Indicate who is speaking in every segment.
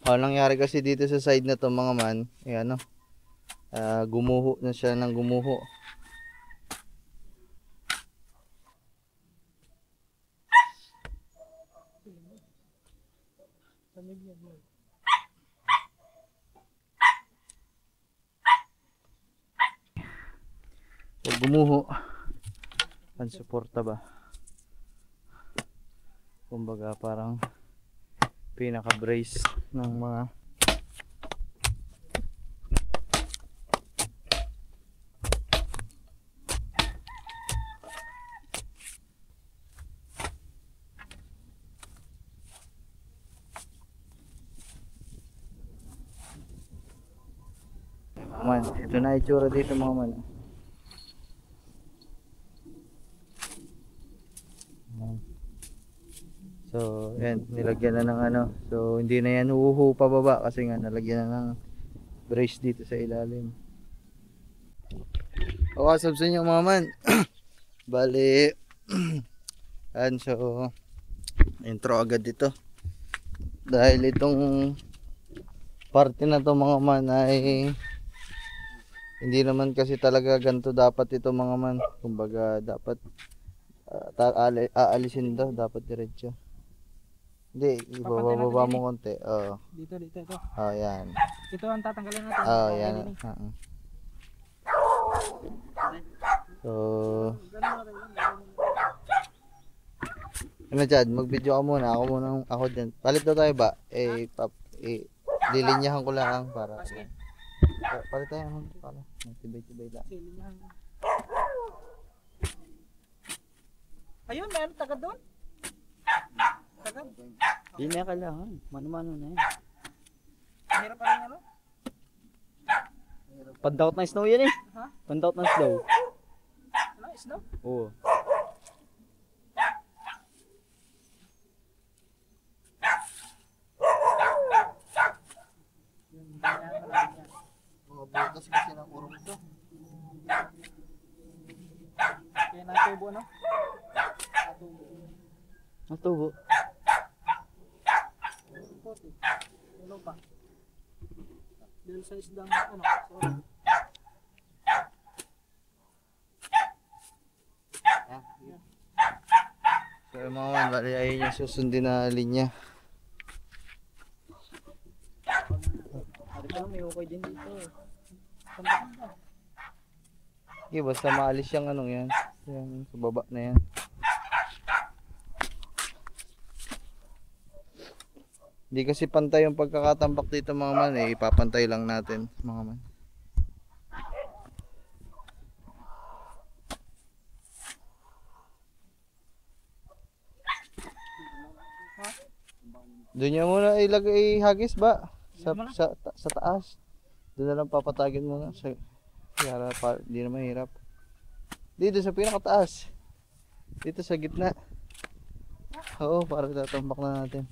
Speaker 1: Nangyari kasi dito sa side na to mga man, ano, gumuho na siya ng gumuho. Pag gumuho, pansuporta ba? Kumbaga parang pinaka-brace ng mga man. Ito na itsura dito mga man. So, yan, nilagyan na ng ano. So, hindi na yan huhu pababa kasi nga nalagyan na ng brace dito sa ilalim. O, kasab sa inyo mga man. Bali, yan, so, intro agad dito. Dahil itong parte na to mga man ay hindi naman kasi talaga ganito dapat ito mga man. Kumbaga, dapat aalisin daw, dapat diretso. Hindi, ibababa mo konti. Oo.
Speaker 2: Dito, ito.
Speaker 1: Oh, yan.
Speaker 2: Ito ang tatanggalin natin.
Speaker 1: Oh, yan. So, ano dyan, mag-video ka muna. Ako dyan. Palit daw tayo ba? Lilinyahan ko lang para. Palit tayo. Tibay-tibay lang.
Speaker 2: Ayun, meron taga doon. Taga?
Speaker 3: Hindi na kailangan. Mano-mano na yan.
Speaker 2: Mahirap pa rin ano?
Speaker 3: Pandaut ng snow yan eh.
Speaker 2: Ha?
Speaker 3: Pandaut ng snow.
Speaker 2: Ano, snow?
Speaker 3: Oo.
Speaker 1: Mga butas kasi ng urong to.
Speaker 2: Kaya natubo, no?
Speaker 3: Natubo.
Speaker 2: Puti. Ulo pa. Dahil sa isdang, ano, sorry.
Speaker 1: So yung mga man, bali ayun yung susundin na linya.
Speaker 3: Hari pa may okay din dito.
Speaker 1: Okay, basta maalis yung anong yan. Yung sa baba na yan. Hindi kasi pantay yung pagkakatambak dito mga man eh. Ipapantay lang natin mga man. Doon niya muna ilagay hagis ba? Sa taas. Doon na lang papatagin muna. Para di na mahirap. Dito sa pinakataas. Dito sa gitna. Oo, para tatambak na natin.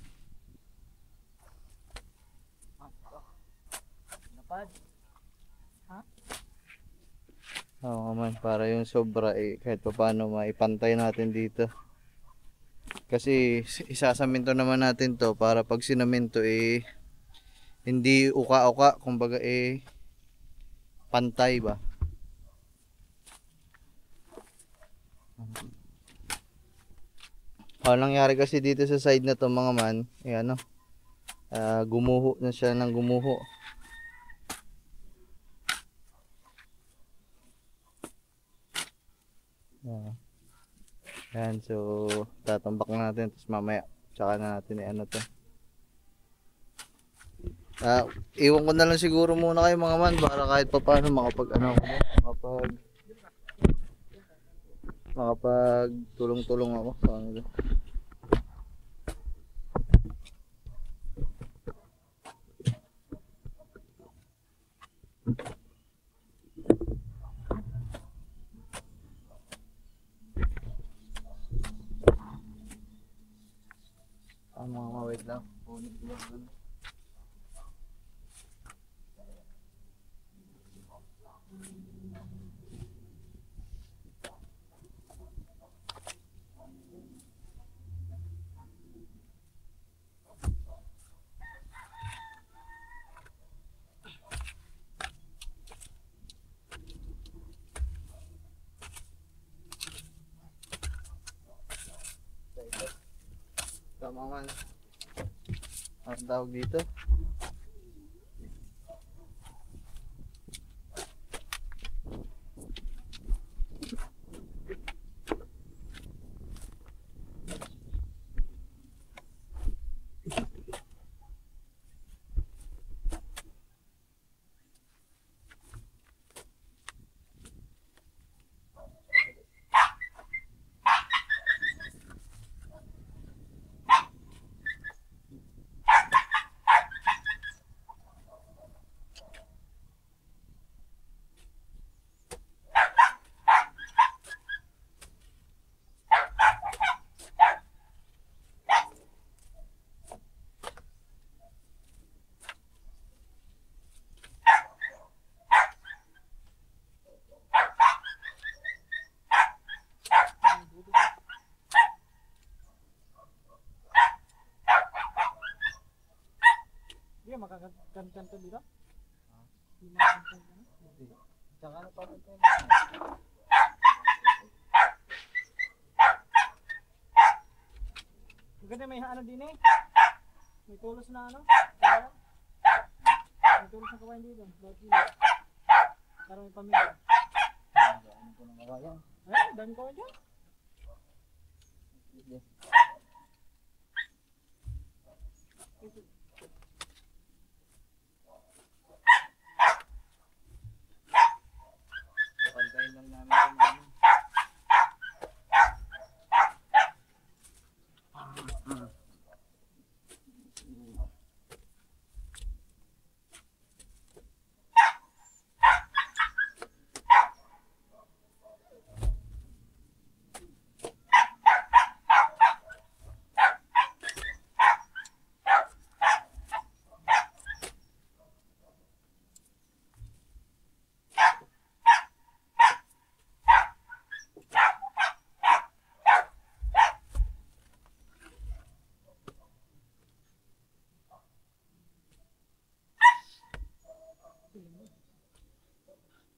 Speaker 1: Oo man, para yung sobra kahit pa paano maipantay natin dito. Kasi isasaminto naman natin to para pag sinaminto hindi uka-uka, kumbaga pantay ba. Nangyari kasi dito sa side na to mga man, ano, gumuho na siya ng gumuho. Yan, so tatambak na natin tapos mamaya tsaka na natin ano to. Iwan ko na lang siguro muna kayo mga man para kahit pa paano makapag tulong-tulong ako sa kanila. Mga wait lang. mga man. Ang tawag dito.
Speaker 2: Hindi ka makakanto dito? Hindi makakanto na?
Speaker 1: Hindi. Tsaka ano pa ito?
Speaker 2: Maganda may ano din eh. May tulos na ano? Kawayan. May tulos na kawayan dito. Bawat kilo. Para may pamilya.
Speaker 1: Ano ko na makayan?
Speaker 2: Eh, dami kawayan dyan.
Speaker 1: Sige. Pantayin lang namin ito mga man.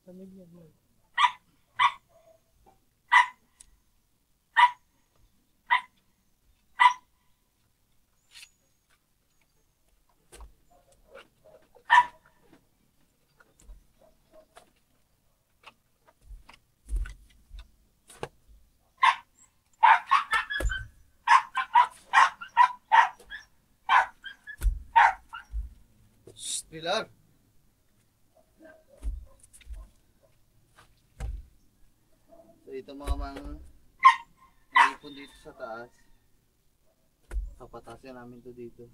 Speaker 2: Pamilya mo.
Speaker 1: Shhh, Pilar! So ito mga mang naipon dito sa taas. Kapatasin namin to dito.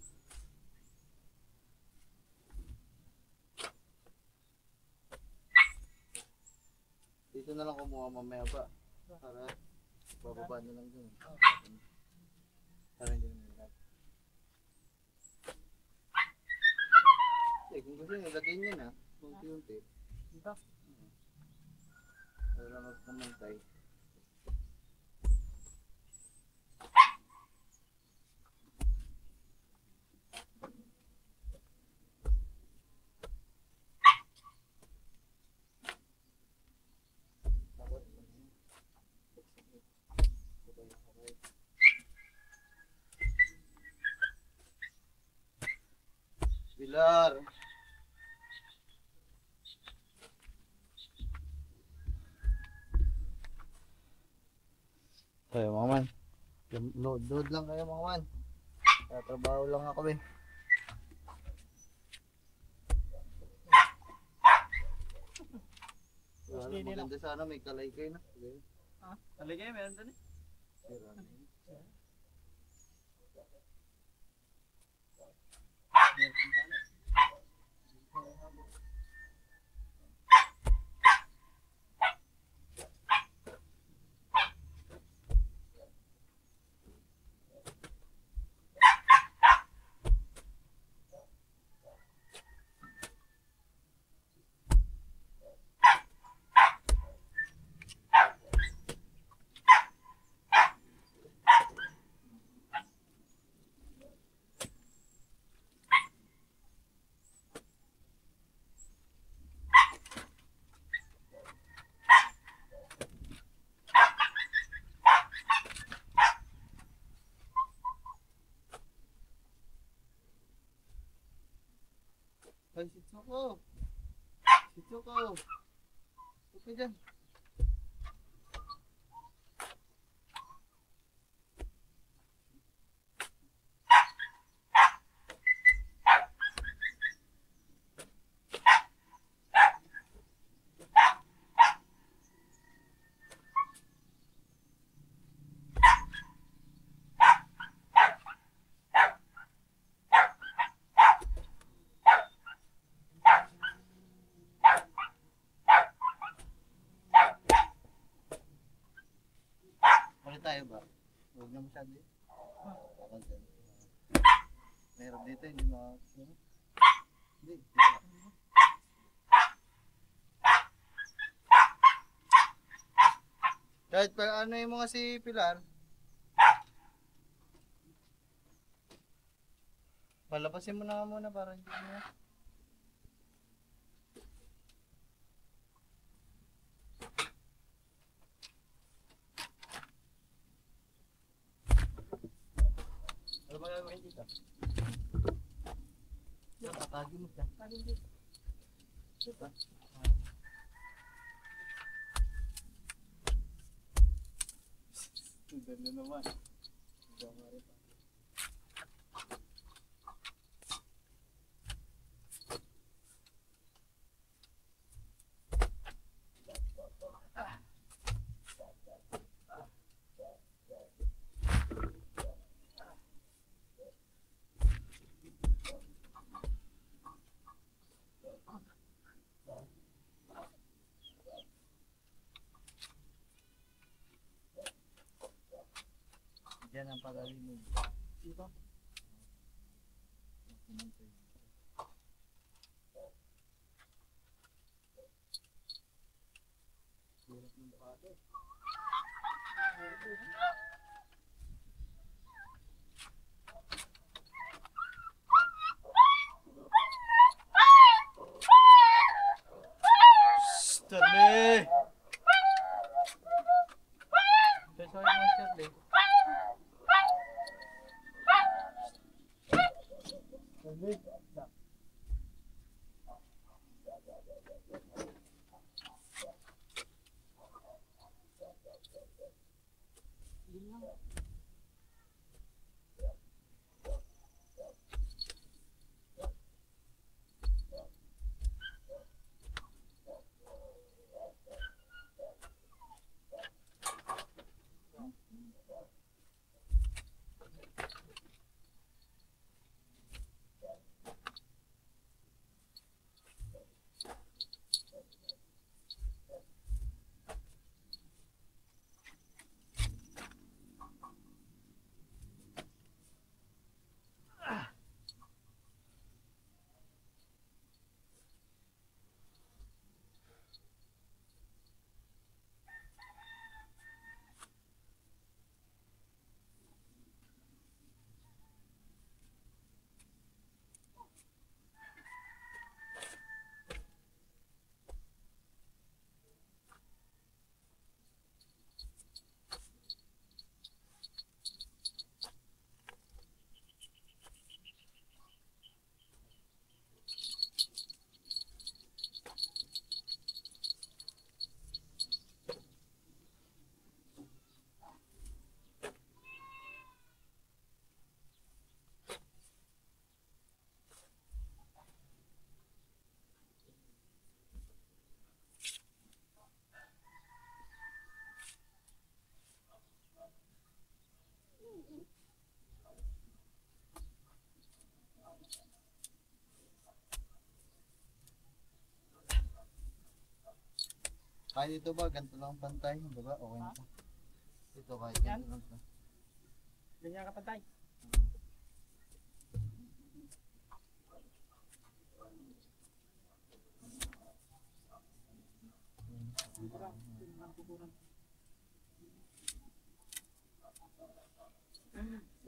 Speaker 1: Dito na lang kumuha mamaya pa. Para bababa na lang dun. Para hindi na mahirap. Kung gusto nyo, lagay nyo na. Unti-unti.
Speaker 2: Dito.
Speaker 1: Para lang magpamantay. Pilar! Kayo mga man. Load lang kayo mga man. Tatrabaho lang ako eh. Wala, maganda sana may kalay kayo na. Okay.
Speaker 2: Ha? Taligay, meron doon eh.
Speaker 1: Sira na yun. Ay, si Choco. Si Choco. Huwag ka dyan. Balik tayo ba? Huwag na masyado eh. Bakal dyan. Mahirap dito, hindi Hindi, dito. Kahit pa ano yung mga si Pilar. Palabasin mo na nga muna para hindi mo. Ano ba gagawin dito? Yan, tatagi mo siya.
Speaker 2: Tagi dito.
Speaker 1: Diba? Sudan na naman. Diyan ang pagaling mo.
Speaker 2: Dito.
Speaker 1: Charlie! Sorry mo, Charlie.
Speaker 2: Charlie. Yun lang.
Speaker 1: Kahit dito ba, ganito lang ang pantay, di ba? Okay na. Dito kahit
Speaker 2: Yan.
Speaker 1: ganito lang.
Speaker 2: Ganyan kapatay. Dito lang. Dito lang kukunan.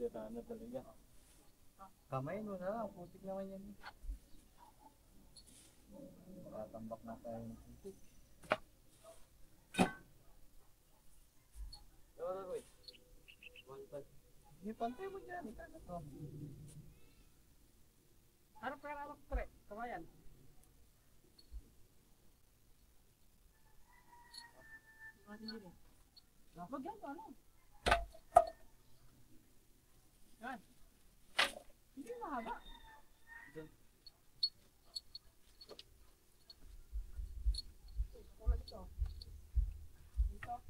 Speaker 3: Sira na talaga.
Speaker 1: Kamay mo na lang, putik naman yan. Makatambak na tayo ng putik. Yung pantay mo dyan, ikagat mo.
Speaker 2: Harap ka na pre. Kawayan. dito. Wag yan, ano? Yan. Hindi mahaba. Dito. Dito.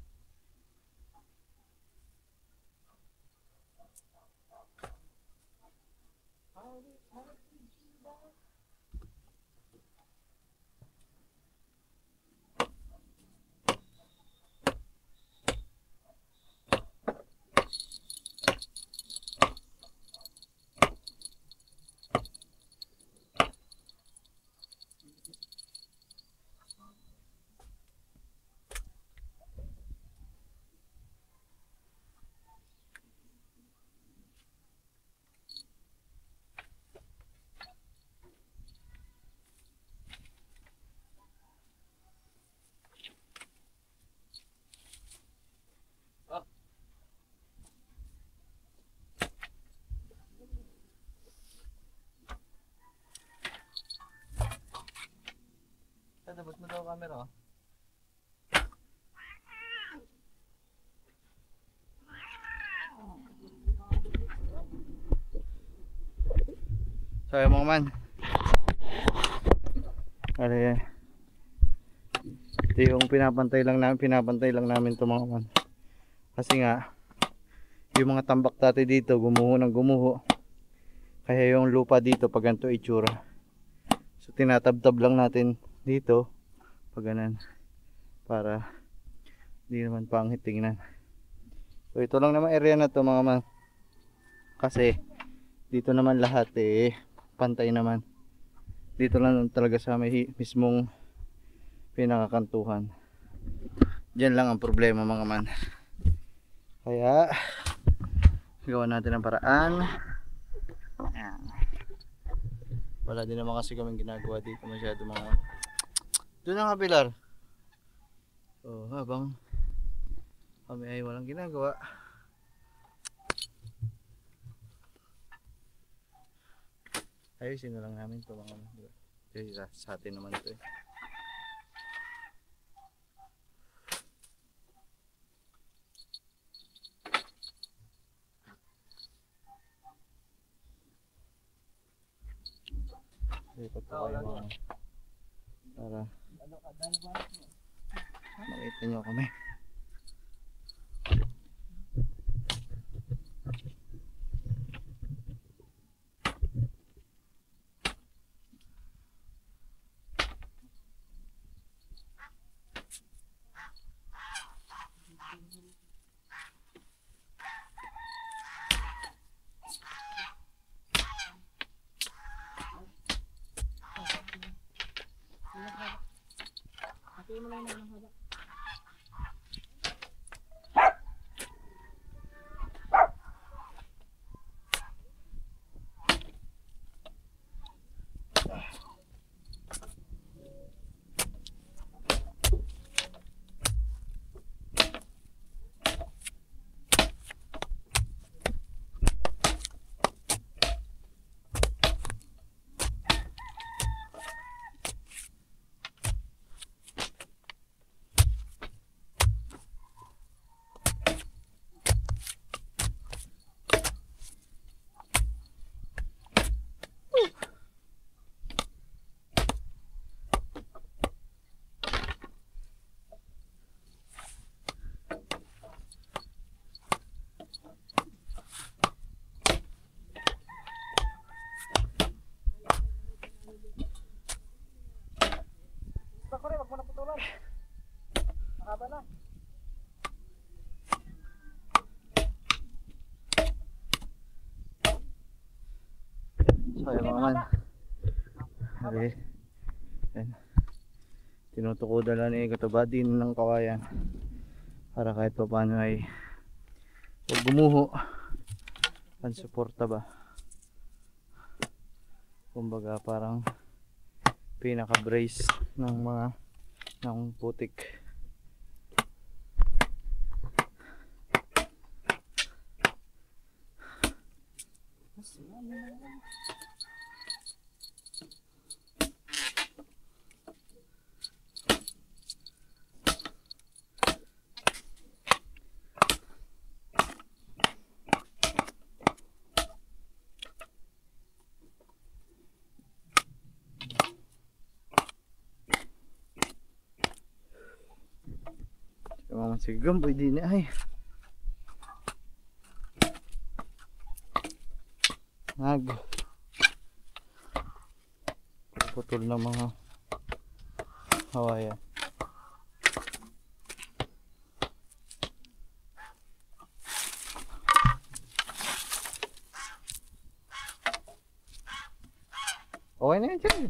Speaker 1: Dapat mo daw camera, oh. So yung mga man, ito yung pinapantay lang namin to mga man. Kasi nga yung mga tambak dati dito gumuho ng gumuho, kaya yung lupa dito pag ganito itsura. So tinatabtab lang natin dito pag ganan, para di naman pangit tingnan. So ito lang naman area na to mga man, kasi dito naman lahat pantay naman. Dito lang talaga sa may mismong pinakakantuhan. Diyan lang ang problema mga man. Kaya gawa natin ang paraan. Ayan. Wala din naman kasi kaming ginagawa dito masyado mga man. Doon ang kapilar. So habang kami ay walang ginagawa, ayusin na lang namin ito mga man. Kasi sa atin naman ito Lipat po kayo mga para makita nyo kami.
Speaker 2: Hatiin mo lang ng haba. Bakore, wag mo na putulan. Mahaba na.
Speaker 1: So yung mga man, tinutukodan lang ni katabadin ng kawayan para kahit pa paano ay huwag gumuho, pansuporta ba, kumbaga parang pinaka brace ng putik. Mga sige gamboy din ay. Putol ng mga hawayan. Okay na yan dyan.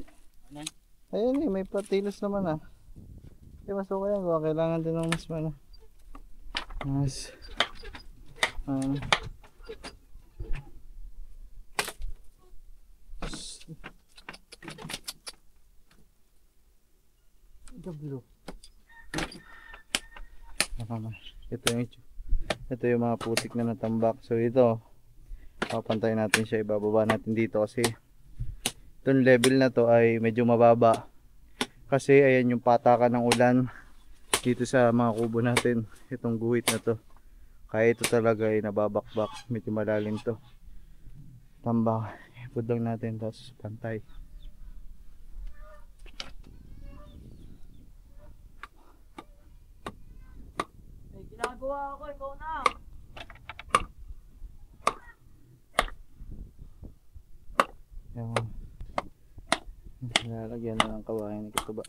Speaker 3: Ano?
Speaker 1: Ayun eh, may patilos naman ah. Kaya mas okay yan, baka kailangan din ng mas mana. Mas ito yung mga putik na natambak. So ito, papantayin natin siya, ibababa natin dito kasi itong level na to ay medyo mababa. Kasi ayan yung patakan ng ulan dito sa mga kubo natin. Itong guhit na to. Kaya ito talaga ay nababakbak. Medyo malalim to. Tambak. Ipod lang natin tapos pantay.
Speaker 2: May ginagawa ako, ikaw na.
Speaker 1: Yung lalagyan na ng kawain ito ba?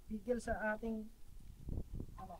Speaker 2: Bigel sa ating ano.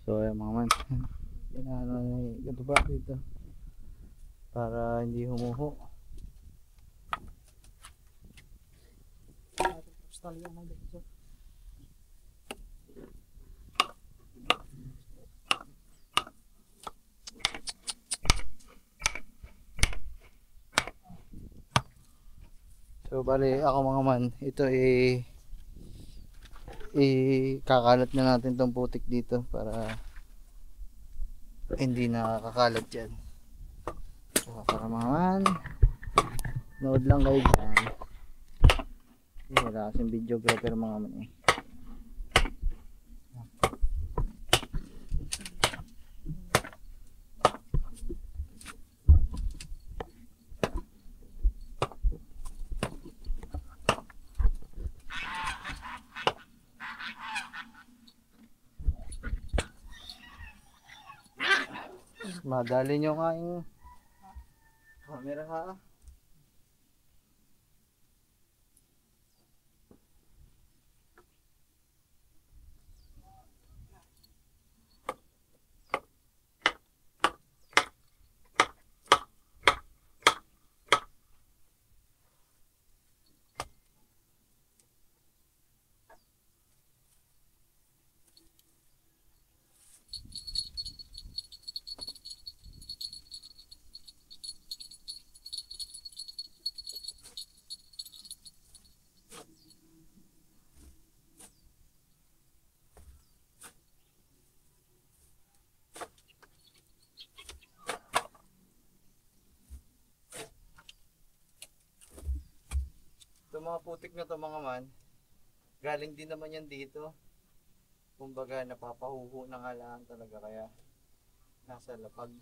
Speaker 1: So ayan mga man. Inaano na ito ba dito para hindi humuho.
Speaker 2: Ating postal yan ang dito.
Speaker 1: So bali ako mga man, ito kakalat na natin tong putik dito para hindi nakakalat dyan. So para mga man, nood lang kayo dyan. Wala kasing videographer mga man eh. Madali nyo nga yung camera ha. Itong mga putik na to mga man, galing din naman yan dito. Kumbaga napapahuho na nga lang talaga kaya nasa lapag.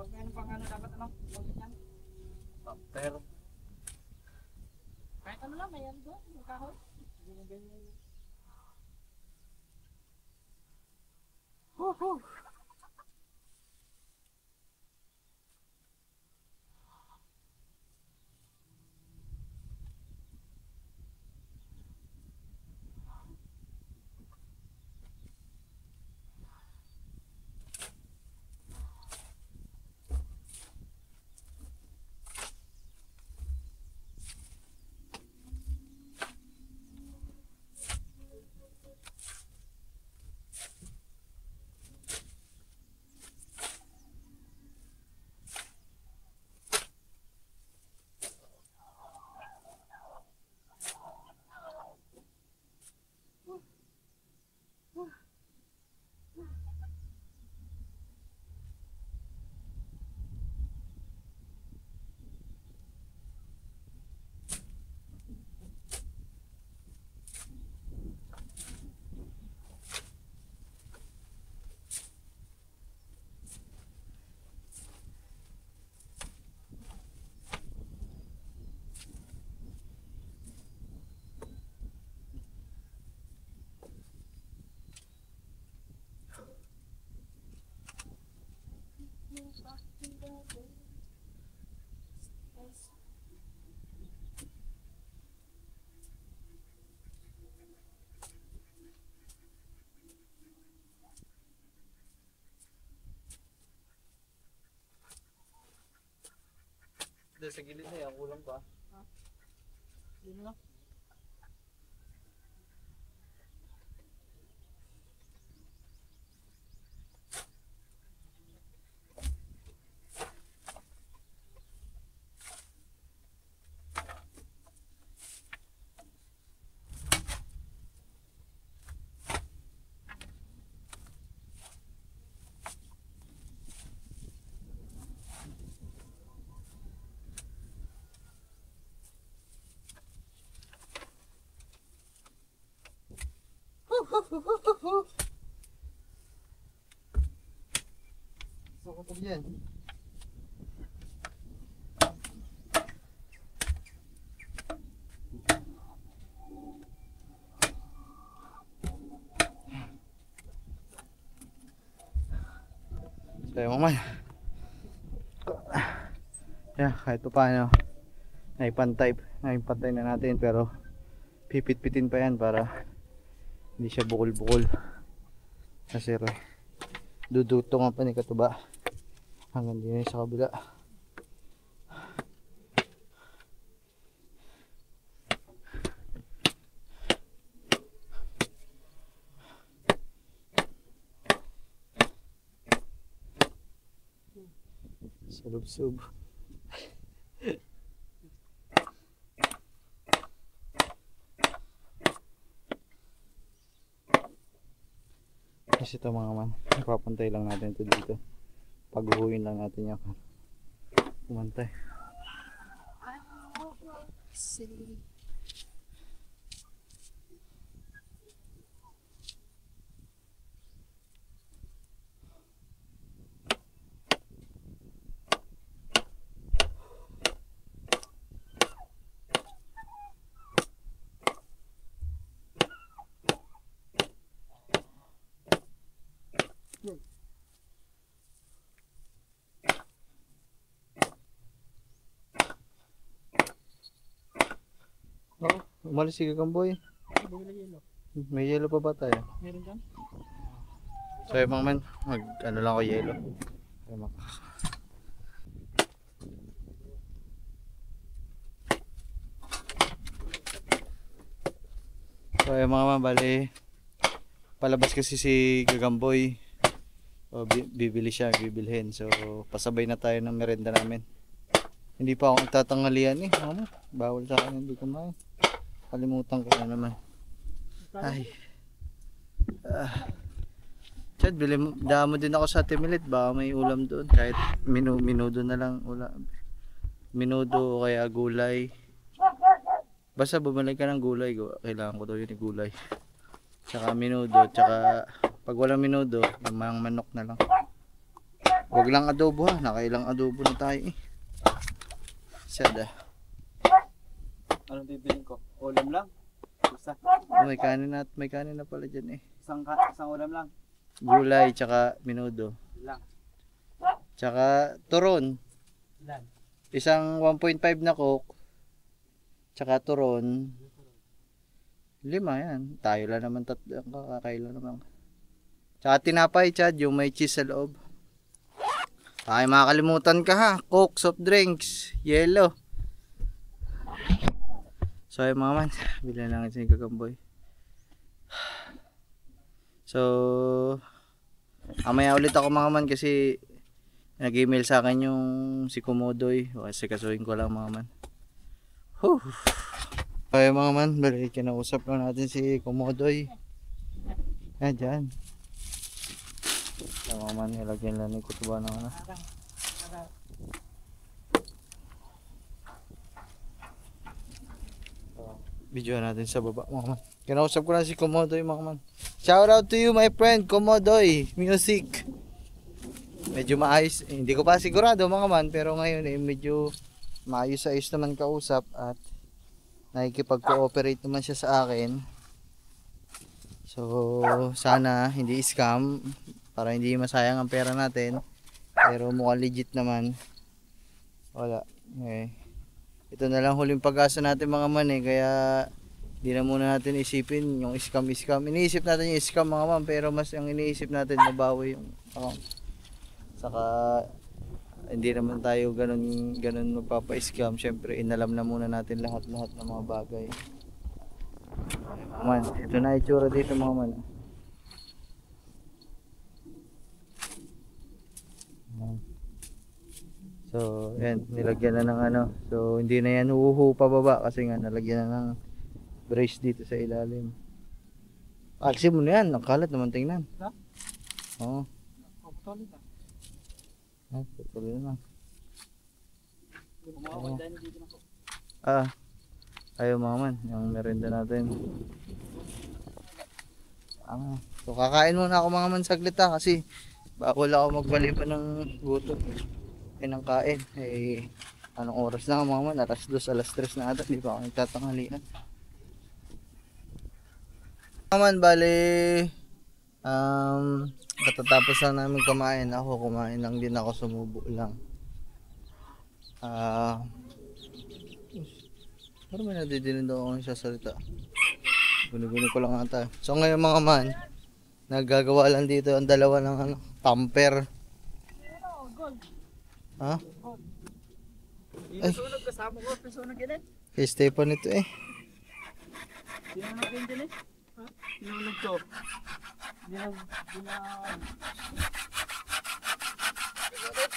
Speaker 2: Huwag meron pang ano dapat ano, huwag yan.
Speaker 1: Pero
Speaker 2: Kahit may ano doon, may kahoy. Hindi na ganyan.
Speaker 1: Dahil sa gilid na yan, kulang pa.
Speaker 2: Yun lang.
Speaker 1: Sakot yan. So yung man. Yeah, kahit pa paano naipantay na natin, pero pipit-pitin pa yan para hindi siya bukol-bukol. Kasi dudutong pa ni katuba hanggang din sa kabila. Salub-sub. Kasi ito mga man, ipapantay lang natin ito dito. Paghuhuin lang natin yan. Pumantay. Oh, umalis si Kakamboy. May yelo pa ba tayo?
Speaker 2: Meron dyan?
Speaker 1: So yung mga man, ano lang ako yelo. So yung mga man, bali palabas kasi si Gagamboy. O, bibilhin. So pasabay na tayo ng merenda namin. Hindi pa ako nagtatanghalian eh. Ano? Bawal sa akin, hindi kumain. Kalimutan ko na naman. Ay. Chad, damo din ako sa Timilit. Baka may ulam doon. Kahit minudo na lang ulam. Minudo o kaya gulay. Basta bumalik ka ng gulay. Kailangan ko daw yun yung gulay. Tsaka minudo. Tsaka pag walang minudo, yung mga manok na lang. Huwag lang adobo ha. Nakailang adobo na tayo eh. Sada.
Speaker 3: Anong bibilin ko? Ulam lang. Isa.
Speaker 1: May kanin na pala dyan eh.
Speaker 3: Isang ulam lang.
Speaker 1: Gulay, tsaka minudo.
Speaker 3: Lang.
Speaker 1: Tsaka turon.
Speaker 2: Ilan?
Speaker 1: Isang 1.5 na coke. Tsaka turon. 5 yan. Tayo lang naman tatlo. Kakakailo naman. Tsaka tinapay, Chad. Yung may cheese sa loob. Ay, makakalimutan ka ha. Coke, soft drinks, yellow. So ay mga man, bilan lang sa Kakamboy. So mamaya ulit ako mga man kasi nag-email sa akin yung si Komodoy. Kasi kasuhin ko lang mga man. Okay mga man, balik kinausap lang natin si Komodoy. Yan dyan. So mga man, ilagyan lang ni Kutuba ng ano. Video natin sa baba mga man. Kinausap ko na si Komodoy mga man. Shout out to you my friend Komodoy Music. Medyo maayos, hindi ko pa sigurado mga man, pero ngayon medyo maayos-ayos naman kausap at nakikipag-cooperate naman siya sa akin. So sana hindi scam para hindi masayang ang pera natin. Pero mukhang legit naman. Wala. Okay. Ito na lang huling pag-asa natin mga man eh, kaya di na muna natin isipin yung scam. Iniisip natin yung scam mga man, pero mas ang iniisip natin mabawi yung account. Saka hindi naman tayo ganun magpapa-scam. Syempre inalam na muna natin lahat ng mga bagay. Man, ito na itsura dito mga man. So, yan, nilagyan na ng ano. So, hindi na yan huhu pababa kasi nga nalagyan na ng brace dito sa ilalim. Aksi mo na yan, ang kalat naman tingnan.
Speaker 2: Ha?
Speaker 1: Oo.
Speaker 2: Pagpatuloy ka.
Speaker 1: Patuloy na.
Speaker 3: Kumawa dahil dito na ko.
Speaker 1: Ayaw mga man, yung merienda natin. So, kakain muna ako mga man saglit kasi bawal ako magbali pa ng gutom. Ng kain anong oras na mga man, alas 2, alas 3 na ata, hindi pa ako nagtatanghalian mga man. Bali katatapos na namin kumain, kumain lang din ako, sumubo lang. Pero may nadidinig daw ako sasalita, guni-guni ko lang ata. So ngayon mga man, naggagawa lang dito ang dalawa ng tamper. Ha?
Speaker 3: Ay. Sunog kasama ko, sunog yan eh.
Speaker 1: Kay Stephen ito eh.
Speaker 3: Sinunog yan din eh. Ha? Sinunog to.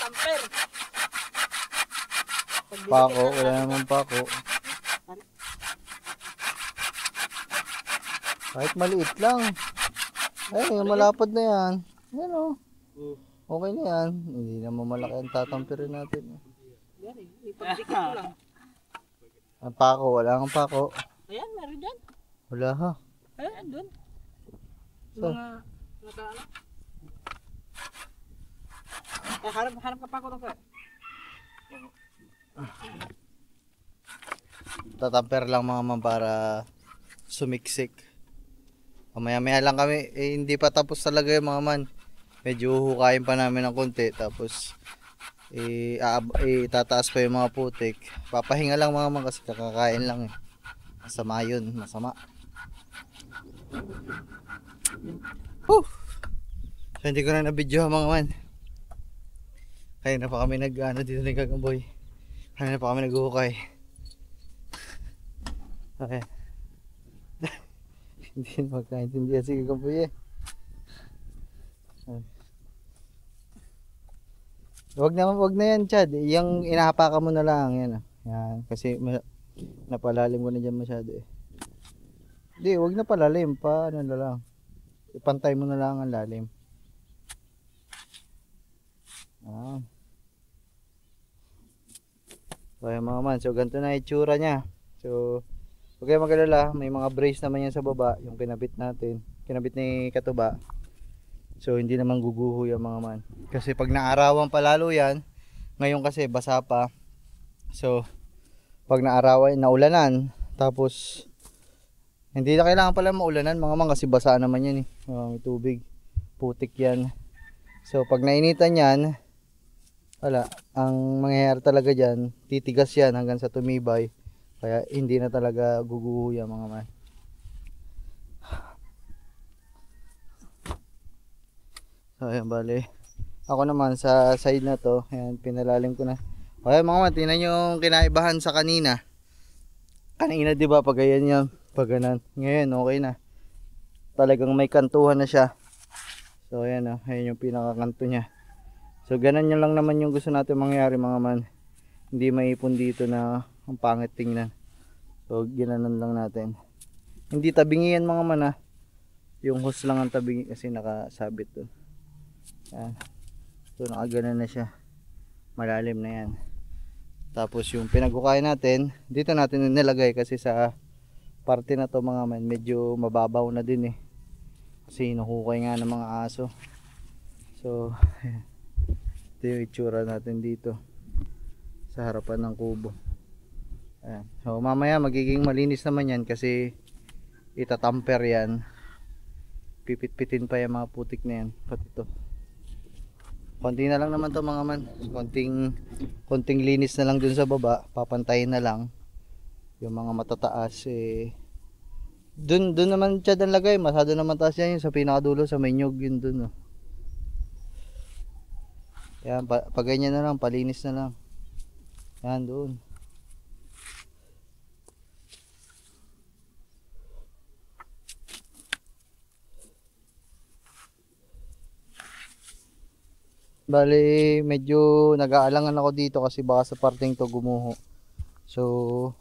Speaker 3: Tamper.
Speaker 1: Pako, wala naman pako. Kahit maliit lang. Ay, malapad na yan. Yan o. Okay na yan. Hindi naman malaki ang tatampirin natin.
Speaker 2: Yan eh, ipagdikit ko lang.
Speaker 1: Ang pako, wala kang pako.
Speaker 2: Ayan, meron dyan.
Speaker 1: Wala ha.
Speaker 2: Ayan, dun.
Speaker 1: So,
Speaker 2: Nakaano? Harap ka pa ako ng
Speaker 1: tatamper lang mga man para sumiksik. Mamaya-maya lang kami. Hindi pa tapos talaga yung mga man. Medyo hukayin pa namin ng konti. Tapos tataas pa yung mga putik. Papahinga lang mga man kasi kakakain lang eh. Masama yun. Masama. So hindi ko na nabidyo mga man. Kaya na pa kami dito ng Kakamboy. Kaya na pa kami naghuhukay. Okay. Hindi na magkaintindihan si Kakamboy eh. Wag na yan, Chad. Yung inahapakan mo na lang yan. Yan kasi napalalim mo na diyan masyado eh. Hindi, wag na palalim pa, ano na lang. Ipantay mo na lang ang lalim. So yung mga man, so ganito na itsura niya. So huwag kayo mag-alala, may mga brace naman yan sa baba, yung kinabit natin, kinabit ni Katuba. So hindi naman guguho yung mga man. Kasi pag naarawan pa lalo yan, ngayon kasi basa pa. So pag naarawan, naulanan, Tapos hindi na kailangan pala maulanan mga man kasi basa naman yan eh. May tubig. Putik yan. So pag nainitan yan, wala. Ang mangyayari talaga dyan, titigas yan hanggang sa tumibay. Kaya hindi na talaga guguho yan mga man. So ayan bali. Ako naman sa side na to, ayan pinalalim ko na. Okay mga man, tingnan nyo yung kinaibahan sa kanina. Kanina di ba pag ayan yan, pag ganan. Ngayon okay na. Talagang may kantuhan na siya. So ayan o, ayan yung pinakakanto niya. So ganun yun lang naman yung gusto natin mangyari mga man. Hindi maipon dito na ang pangit tingnan. So ginanon lang natin. Hindi tabingi yan mga man ha. Yung hose lang ang tabingi kasi nakasabit to. Ayan. So nakaganan na siya. Malalim na yan. Tapos yung pinagukay natin, dito natin nilagay kasi sa parte na to mga man, medyo mababaw na din eh. Kasi hinukukay nga ng mga aso. So ito yung itsura natin dito sa harapan ng kubo. Ayan. So mamaya magiging malinis naman yan kasi itatamper yan. Pipit-pitin pa yung mga putik na yan. Pati ito. Konti na lang naman to mga man. Konting linis na lang dun sa baba. Papantayin na lang. Yung mga matataas eh. Dun naman siya dan lagay. Masyado na mataas yan yung sa pinakadulo sa may nyug yun dun. Oh. Yan, pag ganyan na lang, palinis na lang. Yan doon. Bali, medyo nag-aalangan ako dito kasi baka sa parting to gumuho. So,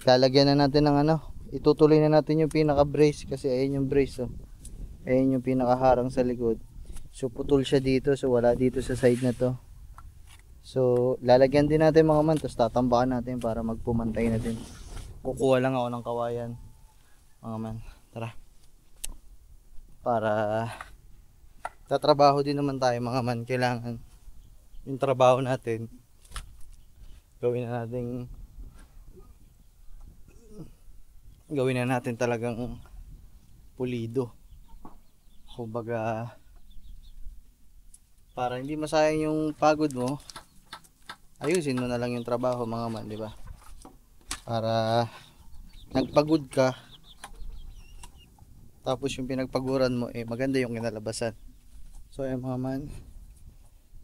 Speaker 1: lalagyan na natin ng ano, itutuloy na natin yung pinaka brace kasi ayun yung brace oh. Ayun yung pinakaharang sa likod. So, putol siya dito, so wala dito sa side na to. So, lalagyan din natin mga man, tapos tatambakan natin para magpumantay na din. Kukuha lang ako ng kawayan mga man, tara. Para tatrabaho din naman tayo mga man, kailangan yung trabaho natin gawin na natin talagang pulido, kumbaga para hindi masayang yung pagod mo, ayusin mo na lang yung trabaho mga man, di ba? Para nagpagod ka tapos yung pinagpaguran mo eh maganda yung kinalabasan. So ayan mga man,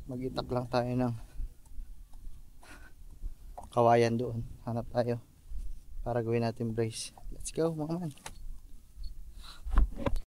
Speaker 1: mag-itak lang tayo ng kawayan doon. Hanap tayo para gawin natin brace. Let's go mga man.